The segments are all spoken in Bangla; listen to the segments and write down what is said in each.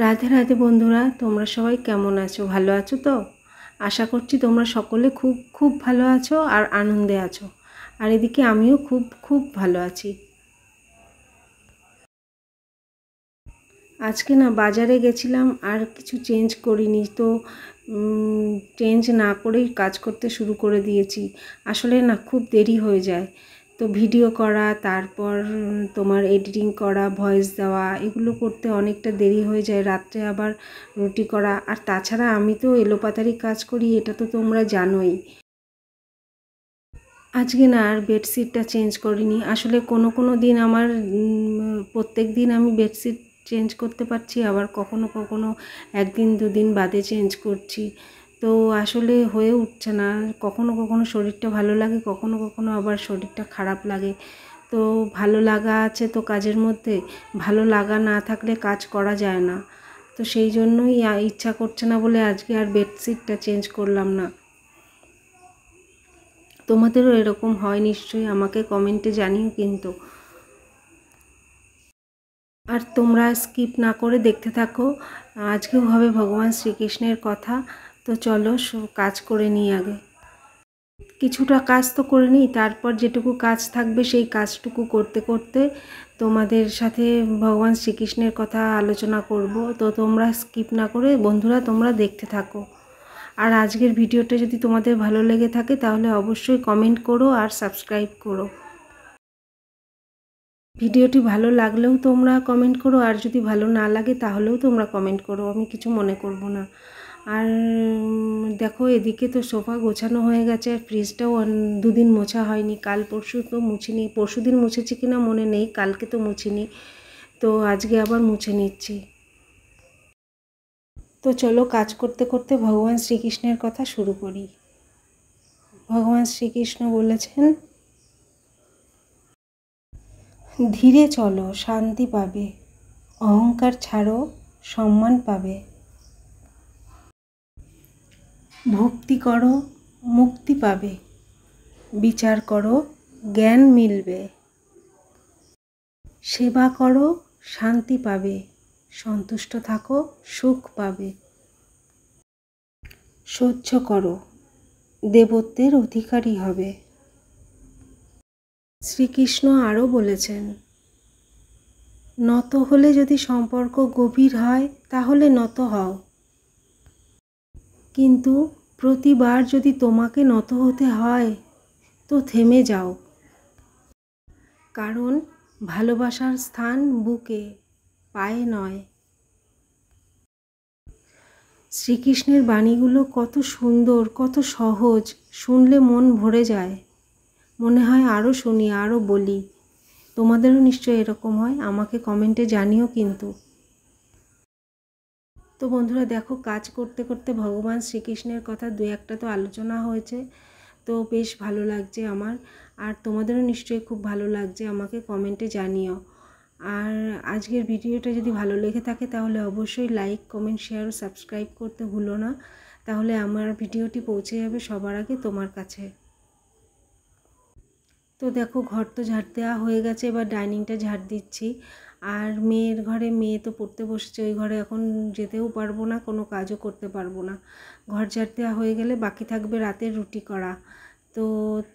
রাধে রাধে বন্ধুরা, তোমরা সবাই কেমন আছো? ভালো আছো তো? আশা করছি তোমরা সকলে খুব খুব ভালো আছো আর আনন্দে আছো। আর এদিকে আমিও খুব খুব ভালো আছি। আজকে না বাজারে গেছিলাম, আর কিছু চেঞ্জ করিনি তো। চেঞ্জ না করেই কাজ করতে শুরু করে দিয়েছি। আসলে না খুব দেরি হয়ে যায়, তো ভিডিও করা, তারপর তোমার এডিটিং করা, ভয়েস দেওয়া, এগুলো করতে অনেকটা দেরি হয়ে যায়। রাত্রে আবার রুটি করা, আর তাছাড়া আমি তো এলোপাতাড়ি কাজ করি, এটা তো তোমরা জানোই। আজকে না আর বেডশিটটা চেঞ্জ করিনি। আসলে কোনো কোনো দিন আমার প্রত্যেক দিন আমি বেডশিট চেঞ্জ করতে পারছি, আবার কখনো কখনো একদিন দুদিন বাদে চেঞ্জ করছি। তো আসলে হয়ে উঠছে না। কখনো কখনো শরীরটা ভালো লাগে, কখনো কখনো আবার শরীরটা খারাপ লাগে। তো ভালো লাগা আছে তো কাজের মধ্যে, ভালো লাগা না থাকলে কাজ করা যায় না। তো সেই জন্যই ইচ্ছা করছে না বলে আজকে আর বেডশিটটা চেঞ্জ করলাম না। তোমাদেরও এরকম হয় নিশ্চয়ই, আমাকে কমেন্টে জানিও কিন্তু। আর তোমরা স্কিপ না করে দেখতে থাকো। আজকেও হবে ভগবান শ্রীকৃষ্ণের কথা। তো চলো কাজ করে নিই আগে। কিছুটা কাজ তো করে নিই, তারপর যেটুকু কাজ থাকবে সেই কাজটুকু করতে করতে তোমাদের সাথে ভগবান শ্রীকৃষ্ণের কথা আলোচনা করব। তো তোমরা স্কিপ না করে বন্ধুরা তোমরা দেখতে থাকো। আর আজকের ভিডিওটা যদি তোমাদের ভালো লেগে থাকে তাহলে অবশ্যই কমেন্ট করো আর সাবস্ক্রাইব করো। ভিডিওটি ভালো লাগলেও তোমরা কমেন্ট করো, আর যদি ভালো না লাগে তাহলেও তোমরা কমেন্ট করো, আমি কিছু মনে করব না। আর দেখো এদিকে তো সোফা গোছানো হয়ে গেছে, আর ফ্রিজটাও দুদিন মোছা হয়নি। কাল পরশু তো মুছিনি, পরশু দিন মুছেছি কিনা মনে নেই, কালকে তো মুছিনি। তো আজকে আবার মুছে নিচ্ছি। তো চলো কাজ করতে করতে ভগবান শ্রীকৃষ্ণের কথা শুরু করি। ভগবান শ্রীকৃষ্ণ বলেছেন, ধীরে চলো শান্তি পাবে, অহংকার ছাড়ো সম্মান পাবে, ভক্তি করো মুক্তি পাবে, বিচার করো জ্ঞান মিলবে, সেবা করো শান্তি পাবে, সন্তুষ্ট থাকো সুখ পাবে, সহ্য করো দেবত্বের অধিকারী হবে। শ্রীকৃষ্ণ আরও বলেছেন, নত হলে যদি সম্পর্ক গভীর হয় তাহলে নত হও, কিন্তু প্রতিবার যদি তোমাকে নত হতে হয় তো থেমে যাও। কারণ ভালোবাসার স্থান বুকে, পায়ে নয়। শ্রীকৃষ্ণের বাণীগুলো কত সুন্দর, কত সহজ, শুনলে মন ভরে যায়। মনে হয় আরও শুনি, আরও বলি। তোমাদেরও নিশ্চয়ই এরকম হয়, আমাকে কমেন্টে জানিও কিন্তু। তো বন্ধুরা দেখো, কাজ করতে করতে ভগবান শ্রীকৃষ্ণের কথা দু একটা তো আলোচনা হয়েছে, তো বেশ ভালো লাগছে আমার। আর তোমাদেরও নিশ্চয়ই খুব ভালো লাগছে, আমাকে কমেন্টে জানিও। আর আজকের ভিডিওটা যদি ভালো লেগে থাকে তাহলে অবশ্যই লাইক কমেন্ট শেয়ার ও সাবস্ক্রাইব করতে ভুলো না, তাহলে আমার ভিডিওটি পৌঁছে যাবে সবার আগে তোমার কাছে। তো দেখো ঘর তো ঝাড় দেওয়া হয়ে গেছে, এবার ডাইনিংটা ঝাড় দিচ্ছি। আর মেয়ের ঘরে, মেয়ে তো পড়তে বসেছে, ওই ঘরে এখন যেতেও পারবো না, কোনো কাজও করতে পারবো না। ঘর ঝাড় দেওয়া হয়ে গেলে বাকি থাকবে রাতের রুটি করা, তো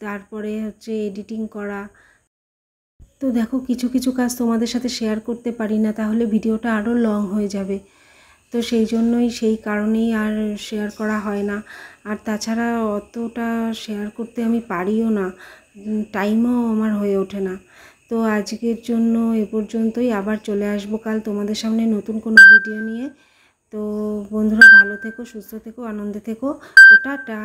তারপরে হচ্ছে এডিটিং করা। তো দেখো কিছু কিছু কাজ তোমাদের সাথে শেয়ার করতে পারি না, তাহলে ভিডিওটা আরও লং হয়ে যাবে। তো সেই জন্যই, সেই কারণেই আর শেয়ার করা হয় না। আর তাছাড়া অতটা শেয়ার করতে আমি পারিও না, টাইমও আমার হয়ে ওঠে না। তো আজকের জন্য এ পর্যন্তই, আবার চলে আসবো কাল তোমাদের সামনে নতুন কোনো ভিডিও নিয়ে। তো বন্ধুরা ভালো থেকো, সুস্থ থেকো, আনন্দে থেকো। তো টাটা।